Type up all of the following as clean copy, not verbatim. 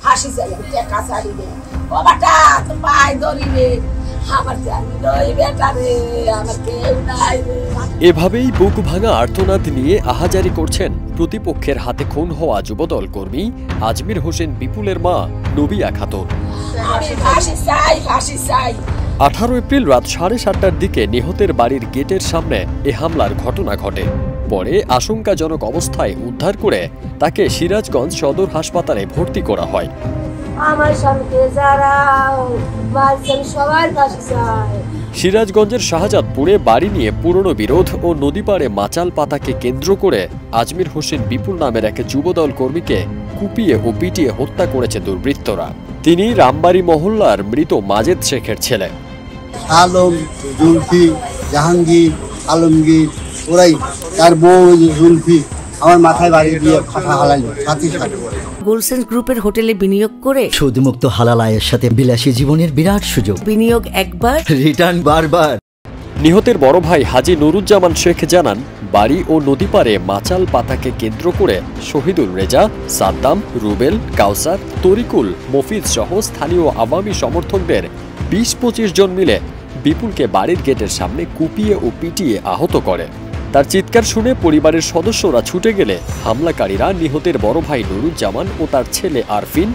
ফাঁসি চাই, টেকা চাই রে, ও বাটা তো পায়ে ধরি রে, আমার জানি নই বেটা রে, আমার কেউ নাই রে। এভাবেই বুক ভাঙা আর্তনাদ নিয়ে আহাজারি করছেন প্রতিপক্ষের হাতে খুন হওয়া যুবদল কর্মী আজমির হোসেন বিপুলের মা নবিয়া খাতুন। আমি ফাঁসি চাই, ফাঁসি চাই। 18 এপ্রিল রাত 7:30টার দিকে নিহতের বাড়ির গেটের সামনে এ হামলার ঘটনা ঘটে। পরে আশঙ্কাজনক অবস্থায় উদ্ধার করে তাকে সিরাজগঞ্জ সদর হাসপাতালে ভর্তি করা হয়। আমার স্বামীকে যারা মারছেন সবার ফাঁসি চাই। সিরাজগঞ্জের শাহজাদপুরে বাড়ি নিয়ে পুরনো বিরোধ ও নদীপাড়ে মাচাল পাতাকে কেন্দ্র করে আজমির হোসেন বিপুল নামের এক যুবদল কর্মীকে কুপিয়ে ও পিটিয়ে হত্যা করেছে দুর্বৃত্তরা। তিনি রামবাড়ি মহল্লার মৃত মাজেদ শেখের ছেলে। আলম, জুলফি, জাহাঙ্গীর, আলমগীর, ওরাই তার বউ জুলফি আমার মাথায় বাড়ি দিয়ে কথা হালালো সাথে সাথে। গোলসেন্স গ্রুপের হোটেলে বিনিয়োগ করে সুদমুক্ত হালাল আয়ের সাথে বিলাসী জীবনের বিরাট সুযোগ। বিনিয়োগ একবার, রিটার্ন বারবার। নিহতের বড় ভাই হাজী নুরুজ্জামান শেখ জানান, বাড়ি ও নদীপাড়ে মাচাল পাতাকে কেন্দ্র করে শহীদুল রেজা, সাদ্দাম, রুবেল, কাউসার, তরিকুল, মফিজ সহ স্থানীয় আওয়ামী সমর্থকদের 20-25 জন মিলে বিপুলকে বাড়ির গেটের সামনে কুপিয়ে ও পিটিয়ে আহত করে। তার চিৎকার শুনে পরিবারের সদস্যরা ছুটে গেলে হামলাকারীরা নিহতের বড় ভাই নুরুজ্জামান ও তার ছেলে আরফিন,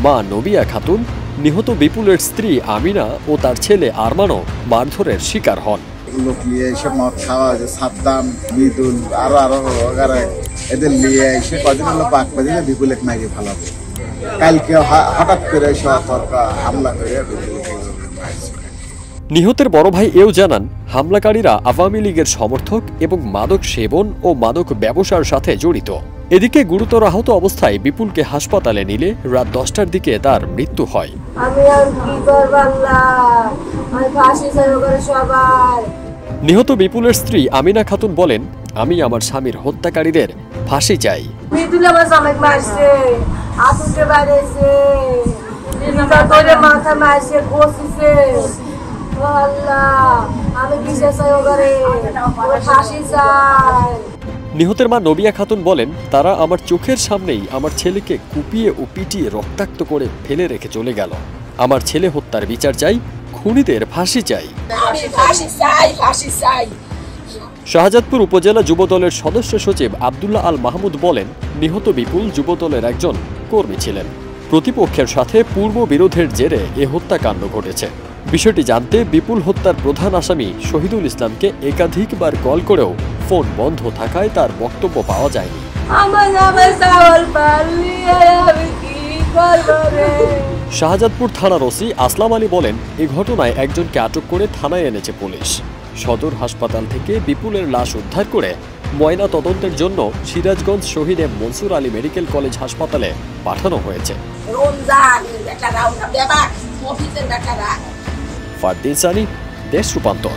মা নবিয়া খাতুন, নিহত বিপুলের স্ত্রী আমিনা ও তার ছেলে আরমানও মারধরের শিকার হন। লোক নিয়ে এসে মদ খাওয়া, যে সাদ্দাম, মৃদুল আরো এদের নিয়ে এসে কদিন হলো পাক বাজিয়ে বিপুলেক মাইকে ফেলাবো। কালকে হঠাৎ করে এসে হামলা করে নিহতের বড় ভাই এও জানান, হামলাকারীরা আওয়ামী লীগের সমর্থক এবং মাদক সেবন ও মাদক ব্যবসার সাথে জড়িত। এদিকে গুরুতর আহত অবস্থায় বিপুলকে হাসপাতালে নিলে রাত 10টার দিকে তার মৃত্যু হয়। নিহত বিপুলের স্ত্রী আমিনা খাতুন বলেন, আমি আমার স্বামীর হত্যাকারীদের ফাঁসি চাই। নিহতের মা নবিয়া খাতুন বলেন, তারা আমার চোখের সামনেই আমার ছেলেকে কুপিয়ে ও পিটিয়ে রক্তাক্ত করে ফেলে রেখে চলে গেল। আমার ছেলে হত্যার বিচার চাই, খুনিদের ফাঁসি চাই। শাহজাদপুর উপজেলা যুবদলের সদস্য সচিব আব্দুল্লাহ আল মাহমুদ বলেন, নিহত বিপুল যুবদলের একজন কর্মী ছিলেন। প্রতিপক্ষের সাথে পূর্ব বিরোধের জেরে এ হত্যাকাণ্ড ঘটেছে। বিষয়টি জানতে বিপুল হত্যার প্রধান আসামি শহীদুল ইসলামকে একাধিকবার কল করেও ফোন বন্ধ থাকায় তার বক্তব্য পাওয়া যায়নি। শাহজাদপুর থানার ওসি আসলাম আলী বলেন, এ ঘটনায় একজনকে আটক করে থানায় এনেছে পুলিশ। সদর হাসপাতাল থেকে বিপুলের লাশ উদ্ধার করে ময়না তদন্তের জন্য সিরাজগঞ্জ শহীদ মনসুর আলী মেডিকেল কলেজ হাসপাতালে পাঠানো হয়েছে। ফারদিন সানি, দেশ রূপান্তর।